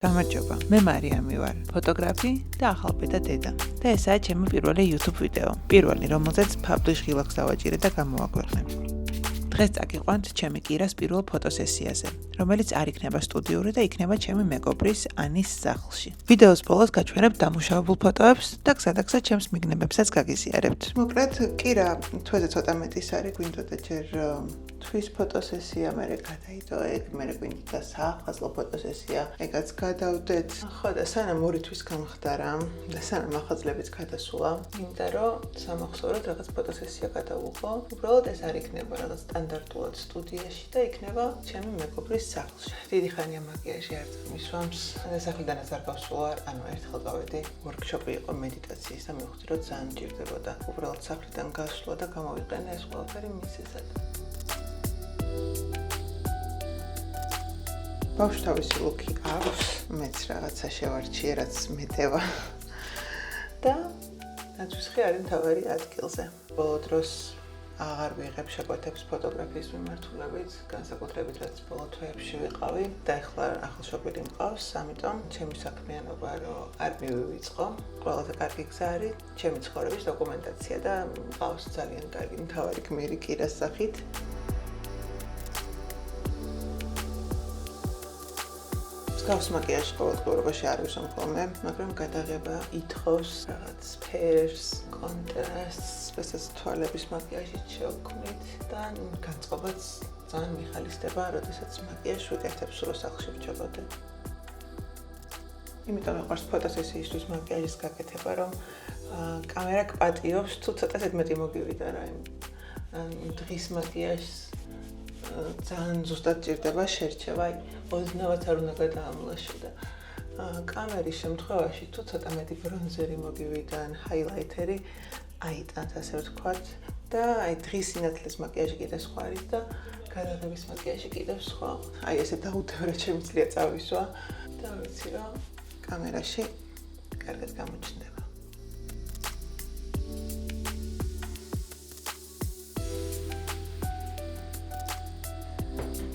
გამარჯობა, მე მარიამი ვარ, ფოტოგრაფი და ახალბედა დედა. და ესაა ჩემი პირველი YouTube ვიდეო. პირველი, რომელზეც publish ღილაკს დავაჭირე და გამოვაქვეყნე. დღეს წაგიყვანთ ჩემი კირას პირველ ფოტოსესიაზე, რომელიც არ იქნება სტუდიური და იქნება ჩემი მეგობრის ანის სახლში. ვიდეოს ბოლოს გაჩვენებ დამუშავებულ ფოტოებს და გზადაგზად ჩემს მიგნებებსაც გაგიზიარებთ. მოკლედ, კირა თვეზე ცოტა მეტის არის, გვინდოდა ჯერ თვის ფოტოსესია, მე გადაიდო ეგ, მე გვინდოდა საახალწლო ფოტოსესია, ეგაც გადავდეთ. ხო და სანამ ორი თვის გამხდარა და სანამ ახალწლებიც გადასულა, მინდა რომ სამახსოვროდ რაღაც ფოტოსესია გადავუყო. უბრალოდ ეს არ იქნება რაღაც სტანდარტულად სტუდიაში და იქნება ჩემი მეგობრის სახლში. დიდი ხანია მაკიაჟი არ წამისვამს. სახლიდანაც არ გავსულა, ანუ ერთხელ გავედი, ვორქშოპი იყო მედიტაციის და მივხვდი რომ ძალიან მჭირდებოდა უბრალოდ სახლიდან გასვლა და გამოვიყენე ეს ყველაფერი მისისად. ბავშვ თავისი ლუკი აქვს, მეც რაღაცა შევარჩიე, რაც მეტევა. და ნაცვისხი არის მთავარი ადგილზე. ბოლო დროს აღარ ვიღებ შეკვეთებს ფოტოგრაფიის მიმართულებით, განსაკუთრებით რაც ბოლო თვეებში ვიყავი და ახლა ახალშობილი მყავს, ამიტომ ჩემი საქმიანობა რომ არ მივივიწყო. ყველაზე კარგი გზა არის ჩემი ცხოვრების დოკუმენტაცია და მყავს ძალიან კარგი მთავარი გმირი კირას სახით. გავს მაკიაჟი ყოველდღიურობაში არ ვისვამ ხოლმე, მაგრამ გადაღება ითხოვს რაღაც ფერს, კონტრასტს, რასაც თვალების მაკიაჟით შევქმნით და განწყობაც ძალიან მიხალისდება, როდესაც მაკიაჟს ვიკეთებ სულ სახლში ვჩებოდე. იმიტომ მიყვარს ფოტოსესიისთვის მაკიაჟის გაკეთება, რომ კამერა გპატიობს თუ ცოტა ზედმეტი მოგივიდა რა იმ დღის მაკიაჟს ძალიან ზუსტად ჭირდება შერჩევა, ოდნავაც არ უნდა გადაამლაშო და კამერის შემთხვევაში თუ ცოტა მეტი ბრონზერი მოგივიდა ან ჰაილაითერი აიტანთ ასე ვთქვათ და აი დღის სინათლის მაკიაჟი კიდე სხვა არის და გადაღების მაკიაჟი კიდევ სხვა. აი ესე დაუდევრად შემიძლია წავისვა და ვიცი რომ კამერაში კარგად გამოჩნდება.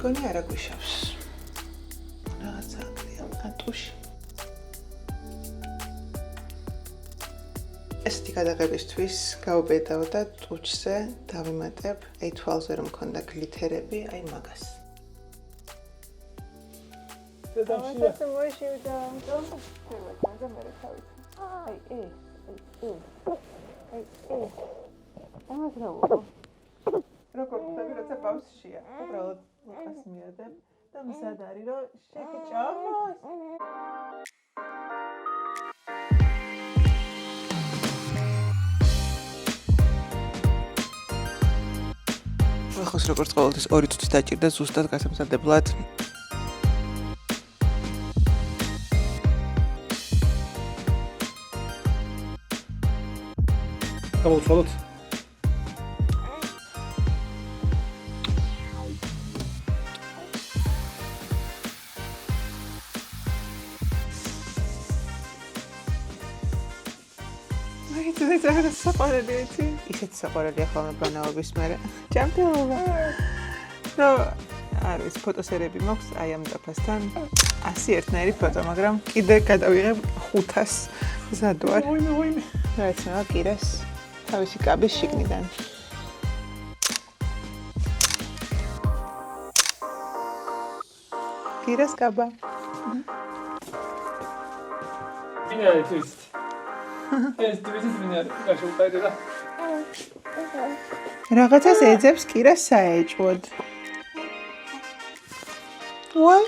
გონი არა გვიშავს. რაღაცა აკლია, ატუში. ესეთი გადაღებისთვის გავბედავ და ტუჩზე დავიმატებ, აი თვალზე რომ მქონდა გლითერები, აი მაგას. დედამშია. მოიშივდა. და მე თავით. აი ეს. ამას რა ვუყო? როგორ ხდება, როცა ბავშვია, უბრალოდ უკას მიადებ და მზად არის რომ შეგჭამოს. ახოს როგორც ყოველთვის 2 წუთი დაჭირდა ზუსტად გასამზადებლად. გამოვცვალოთ. ეს საყვარელი იცი? ისეთი საყვარელია ხოლმე ბანაობის მერე. ჯანმრთელობა. ნუ არ ვიცი, ფოტოსერები მაქვს აი ამ დაფასთან 101 ფოტო, მაგრამ კიდე გადავიღებ 500 მზად ვარ. ვინმე. რა ეცნობა კირას თავისი კაბის შიგნიდან. კირას კაბა. ვინ არის ეს? ეს თვითონ ვინ არის? გაშუყაიდე და. რაღაცას ეძებს კირას საეჭვოდ. ვაი?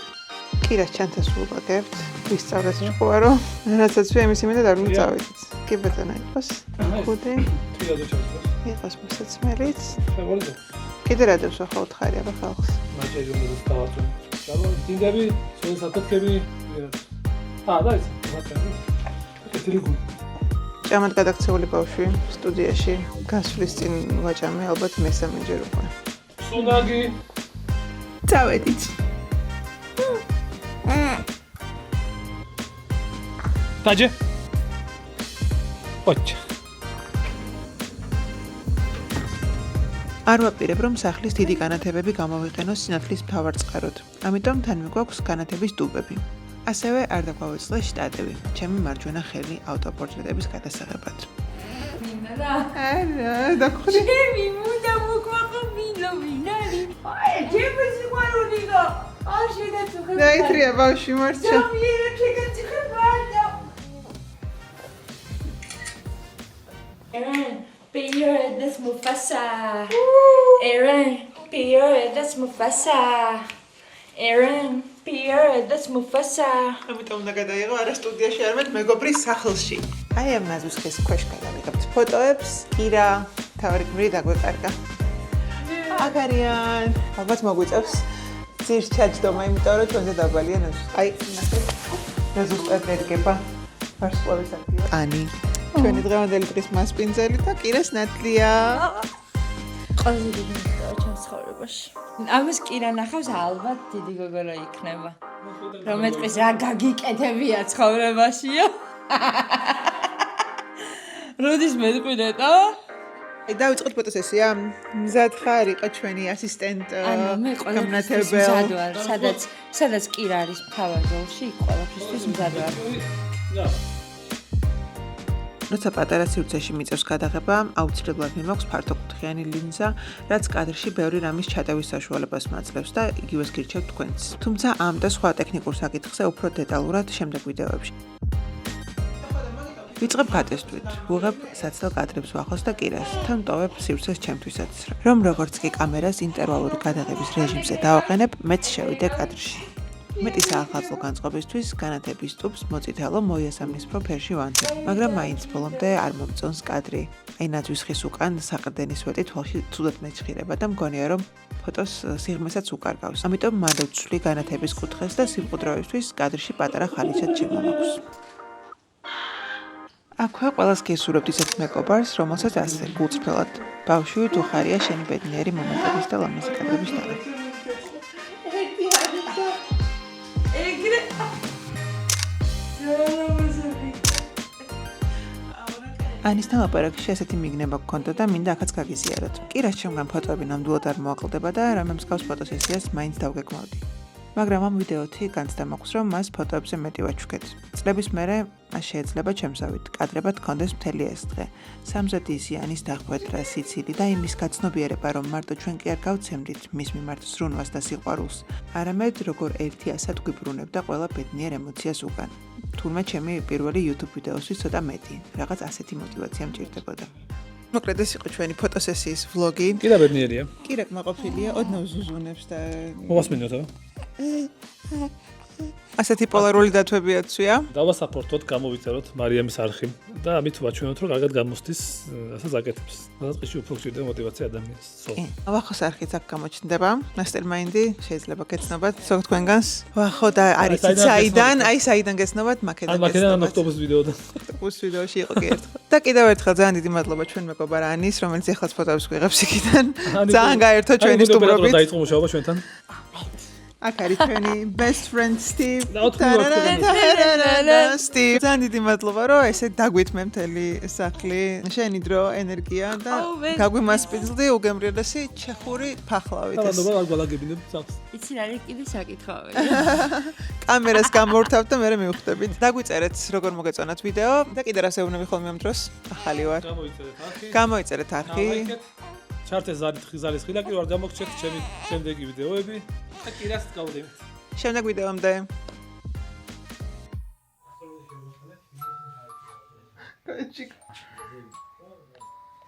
კირას ჩანთას ვუყავთ. ვისწავლეთ ჭყუარო. რაცაც ვემის იმედა არ უნდა წავიდეთ. კი ბატონო იყოს. ხუთი. თვითონ ჩავსვა. იყოს მოსაცმელიც. შემოძლო. კიდე რა დევს ახალ ხარია ხალხს. მაჭერი უნდა დავაწვე. ჩავო, დინდები, სულსაფეთქები. და ის მაჭერი. ტელეგრამი. ჭამად გადაქცეული ბავშვი სტუდიაში გასვლის წინ ვაჭამე ალბათ მესამეჯერ უკვე. სუნაგი. წავედით. დაჯე. ოჩ. არ ვაპირებ რომ სახლის დიდი განათებები გამოვიყენოს სინათლის ფავარწყაროდ. ამიტომ თან მიგვაქვს განათების დუბები. ასევე არ დაგვაუწყდა შტატები, ჩემი მარჯვენა ხელი ავტოპორტრეტების გადასაღებად. მინდა რა. არა, დაგხვდი. ჩემი მუნდა მოგვაყო მინო მინარი. აი, ჩემი სიყვარულიო. არ შედაცუხე. დაიტრია ბავშვი მარჩა. სამიერე შეგაციხე ბარდა. Eren, Pierre, that's Mufasa. Eren, Pierre, that's Mufasa. Eren, Pierre, that's Mufasa. ამიტომ უნდა გადაიღო არა სტუდიაში, არამედ მეგობრის სახლში. აი ამ ნაზვის ხის ქვეშ გადავიღებთ ფოტოებს. კირა, თავი გმირი დაგვეყარგა. აქ არიან. ალბათ მოგვიწევს ძირს ჩაჯდომა, იმიტომ რომ ჩვენზე დაბალია ნაზვი. აი, და ზუსტად ერგება ვარსკვლავის ადგილი. ანი, ჩვენი დღევანდელი დღის მასპინძელი და კირას ნათლია. ყველაზე დიდი მიხელა ჩემს ცხოვრებაში. ამას კირა ნახავს ალბათ დიდი გოგონა იქნება. რომ მეტყვის რა გაგიკეთებია ცხოვრებაშიო. როდის მეტყვინეტო? აი დავიწყოთ ფოტოსესია. მზად ხარ იყო ჩვენი ასისტენტ მე ყველაფერთვის მზად ვარ, სადაც კირა არის მთავარ როლში, იქ ყველაფერთვის მზად ვარ. როცა პატარა სივრცეში მიწევს გადაღება, აუცილებლად მიმოქვს ფართოკუთხიანი ლინზა, რაც კადრში ბევრი რამის ჩატევის საშუალებას მაძლევს და იგივეს გირჩევთ თქვენც. თუმცა ამ და სხვა ტექნიკურ საკითხზე უფრო დეტალურად შემდეგ ვიდეოებში. ვიწყებ გატესტვით, ვუღებ საცდელ კადრებს ვახოს და კირას, თან ტოვებ სივრცეს ჩემთვისაც, რომ როგორც კი კამერას ინტერვალური გადაღების რეჟიმზე დავაყენებ, მეც შევიდე კადრში. მეტი საახალწლო განწყობისთვის განათების ტუბს მოწითალო მოიასამნისფრო ფერში ვანთებ, მაგრამ მაინც ბოლომდე არ მომწონს კადრი. აი ნაძვის ხის უკან საყრდენი სვეტი თვალში ცუდად მეჩხირება და მგონია რომ ფოტოს სიღრმესაც უკარგავს. ამიტომ მანდ-ვცვლი განათების კუთხეს და სიმყუდროისთვის კადრში პატარა ხალიჩად შემომაქვს. აქვე ყველას გესურვებთ ისეთ მეგობარს, რომელსაც ასე გულწრფელად ბავშვი თუ ხარია შენი ბედნიერი მომენტების და ლამაზი კადრების დაღება. ანისთან ლაპარაკში ესეთი მიგნება გქონდა და მინდა ახაც გაგიზიაროთ. კირას ჩემგან ფოტოები ნამდვილად არ მოაკლდება და რამე მსგავს ფოტოსესიას მაინც დავგეგმავდი. მაგრამ ამ ვიდეოთი განცდა მაქვს, რომ მას ფოტოებზე მეტი ვაჩვქეთ. წლების მერე მას შეიძლება ჩემსავით კადრებად გქონდეს მთელი ეს დღე. სამზადი ზიანის დახვედრა, სიცილი და იმის გაცნობიერება, რომ მარტო ჩვენ კი არ გავცემდით მის მიმართ ზრუნვას და სიყვარულს, არამედ როგორ ერთი ასად გვიბრუნებდა ყველა ბედნიერ ემოციას უკან. თურმე ჩემი პირველი YouTube ვიდეოსთვის ცოტა მეტი, რაღაც ასეთი мотиваცია მჭირდებოდა. მოკლედ ეს იყო ჩვენი ფოტოსესიის ვლოგი. კიდე ბედნიერია. კირა კმაყოფილია, ოდნავ ზუზუნებს და მოვასმინოთ. ასეთი პოლარული დათვებია ცვია. დავასაპორტოთ, გამოვიწეროთ მარიამის არხი და ამით ვაჩვენოთ, რომ კარგად გამოსდის ასე ზაკეთებს. დასაწყისში უფრო გვჭირდება мотиваცია ადამიანს. ვახოს არხიც აქ გამოჩნდება. Mastermind-ი შეიძლება გეცნობათ ზოგ თქვენგანს. ვახო და არის საიდან, აი საიდან გეცნობათ, მაკედან გეცნობათ. მაკედან ავტობუს ვიდეოდან. ავტობუს ვიდეოში იყო კი ერთხელ. და კიდევ ერთხელ ძალიან დიდი მადლობა ჩვენ მეგობარ ანის, რომელიც ეხლაც ფოტოებს გვიღებს იქიდან. ძალიან გაერთო ჩვენი სტუმრობით. დაიწყო მუშაობა ჩვენთან. აქ არის ჩვენი best friend Steve. და Steve. ძალიან დიდი მადლობა, რომ ესე დაგვითმე მთელი სახლი, შენი დრო, ენერგია და გაგვიმასპინძლდი უგემრიელესი ჩეხური ფახლავით. და არ გვალაგებინებ წავს. იცი რა არის კიდე საკითხავი. კამერას გამორთავთ და მე მივხვდებით. დაგვიწერეთ როგორ მოგეწონათ ვიდეო და კიდე რას ეუბნები ხოლმე ამ დროს. ახალი ვარ. გამოიწერეთ არხი. ჩარტეს ზარის ხილაკი ვარ გამოგჩეთ ჩემი შემდეგი ვიდეოები და კირას გავდებით. შემდეგ ვიდეომდე. კაჩიკ.